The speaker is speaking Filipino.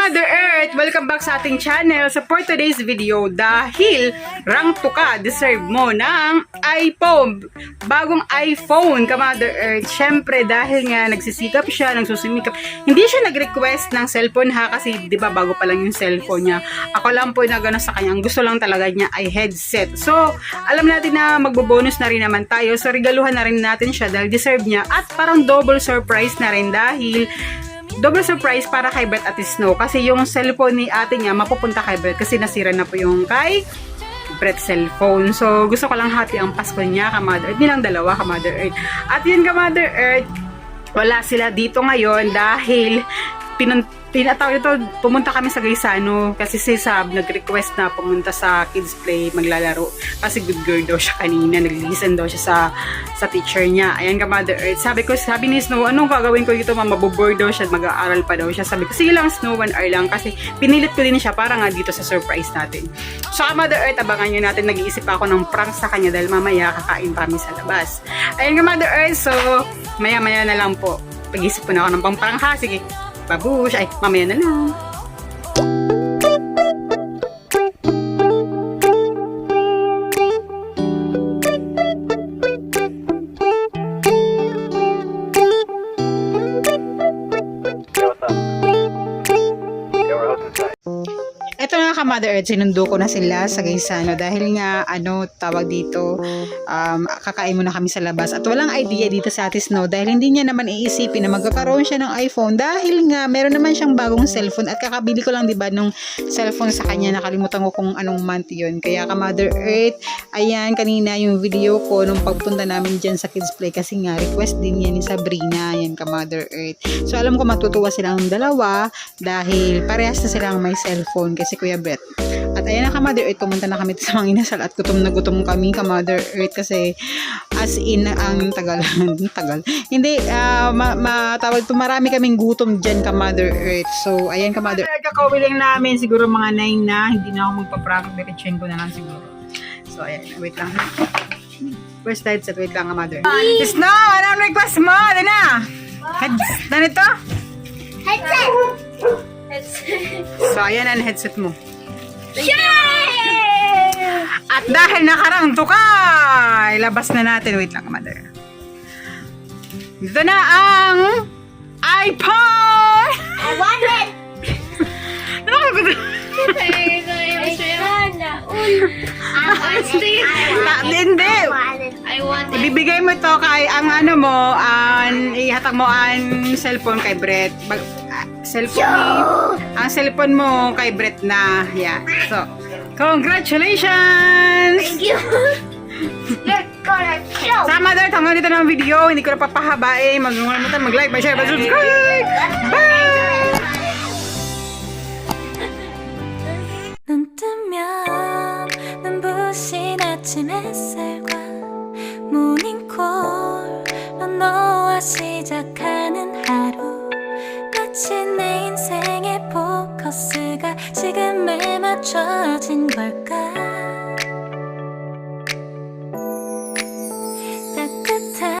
Mother Earth! Welcome back sa ating channel. So for today's video, dahil rank 2 ka, deserve mo ng iPhone. Bagong iPhone ka, Mother Earth. Syempre, dahil nga nagsisikap siya, nagsusumikap. Hindi siya nag-request ng cellphone ha, kasi di ba bago pa lang yung cellphone niya. Ako lang po na gano'n sa kanya. Ang gusto lang talaga niya ay headset. So, alam natin na magbo-bonus na rin naman tayo. So, regaluhan na rin natin siya dahil deserve niya. At parang double surprise na rin dahil double surprise para kay Brett at Snow kasi yung cellphone ni ate niya mapupunta kay Brett kasi nasira na po yung kay Brett cellphone. So, gusto ko lang hati ang Pasko niya ka Mother Earth. Nilang dalawa ka Mother Earth. At yun ka Mother Earth, wala sila dito ngayon dahil pinatawag ito, pumunta kami sa Gaisano kasi si Sab nag-request na pumunta sa kids play maglalaro kasi good girl daw siya kanina, nag-listen daw siya sa teacher niya. Ayan ka Mother Earth, sabi ni Snow, anong gagawin ko dito mama, maboboard daw siya, mag-aaral pa daw siya. Sabi ko sige lang Snow, 1 hour lang kasi pinilit ko din siya para nga dito sa surprise natin. So Mother Earth, abangan nyo natin, nag-iisip ako ng prank sa kanya dahil mamaya kakain pa kami sa labas. Ayan ka Mother Earth, so maya na lang po, pag-isip ko na ako ng pang-prank ha, sige. Babush! Ay, mamaya na lang. Ito nga ka Mother Earth, sinundo ko na sila sa Gaisano dahil nga tawag dito, kakain muna kami sa labas at walang idea dito sa Ate Snow dahil hindi niya naman iisipin na magkakaroon siya ng iPhone dahil nga meron naman siyang bagong cellphone at kakabili ko lang diba nung cellphone sa kanya, nakalimutan ko kung anong month yun. Kaya ka Mother Earth, ayan kanina yung video ko nung pagpunta namin dyan sa Kids Play kasi nga request din yan ni Sabrina, ayan ka Mother Earth. So alam ko matutuwa silang dalawa dahil parehas na silang may cellphone kasi Kuya Brett. At ayan na ka Mother Earth, pumunta na kami sa mga inasal at gutom na gutom kami ka Mother Earth kasi as in ang tagal. Hindi, matawag to, marami kaming gutom dyan ka Mother Earth. So ayan ka Mother Earth, kakawiling namin siguro mga 9 na, hindi na ako magpa-prank, diretsuhin ko na lang siguro. So ayan, wait lang. First headset, wait lang ka Mother Earth. Snow, anong request mo? Ano na? Headset, ano ito? Headset! So ayan ang headset mo. Yay! At dahil nakarangto ka, ilabas na natin. Wait lang, Mother. Dito na ang iPhone! I want it! Hindi. I want it. Ibibigay mo ito kay ang ihatag mo ang cellphone kay Brett. Ang cellphone mo kay Brett na. Yeah. So, congratulations! Thank you. You're gonna show. Sa Mother, hanggang dito ng video. Hindi ko na papahabain. Mag-like, mag-share, mag-subscribe. Bye! 눈 뜨면 눈부신 아침 햇살과 모닝콜로 너와 시작하는 하루 마치 내 인생의 포커스가 지금에 맞춰